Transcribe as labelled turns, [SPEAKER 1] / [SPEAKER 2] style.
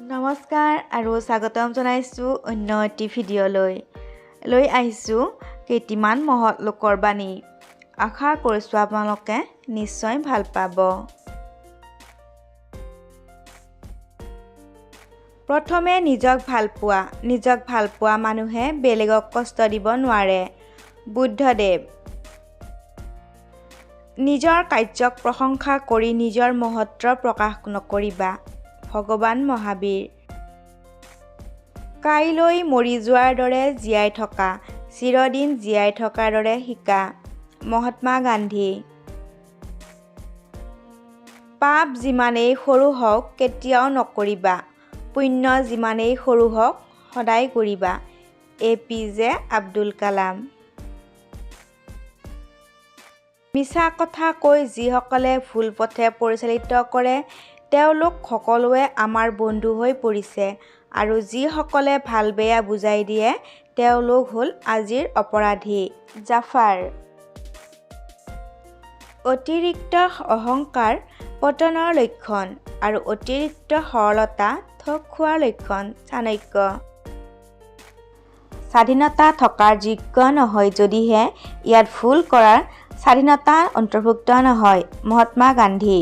[SPEAKER 1] নমস্কাৰ আৰু স্বাগতম জনাইছোঁ অন্য এটি ভিডিঅ'লৈ লৈ আহিছোঁ কেইটিমান মহৎ লোকৰ বাণী। আশা কৰিছোঁ আপোনালোকে নিশ্চয় ভাল পাব। প্ৰথমে নিজক ভাল পোৱা মানুহে বেলেগক কষ্ট দিব নোৱাৰে। বুদ্ধদেৱ। নিজৰ কাৰ্যক প্ৰশংসা কৰি নিজৰ মহত্ব প্ৰকাশ নকৰিবা। ভগৱান মহাবীৰ। কাইলৈ মৰি যোৱাৰ দৰে জীয়াই থকা, চিৰদিন জীয়াই থকাৰ দৰে শিকা। মহাত্মা গান্ধী। পাপ যিমানেই সৰু হওক কেতিয়াও নকৰিবা, পুণ্য যিমানেই সৰু হওক সদায় কৰিবা। APJ আব্দুল কালাম। মিছা কথা কৈ যিসকলে ভুল পথে পৰিচালিত কৰে তেওঁলোক সকলোৱে আমাৰ বন্ধু হৈ পৰিছে আৰু যিসকলে ভাল বেয়া বুজাই দিয়ে তেওঁলোক হ'ল আজিৰ অপৰাধী। জাফাৰ। অতিৰিক্ত অহংকাৰ পতনৰ লক্ষণ আৰু অতিৰিক্ত সৰলতা ঠগ খোৱাৰ লক্ষণ। চাণক্য। স্বাধীনতা থকাৰ যোগ্য নহয় যদিহে ইয়াত ভুল কৰাৰ স্বাধীনতা অন্তৰ্ভুক্ত নহয়। মহাত্মা গান্ধী।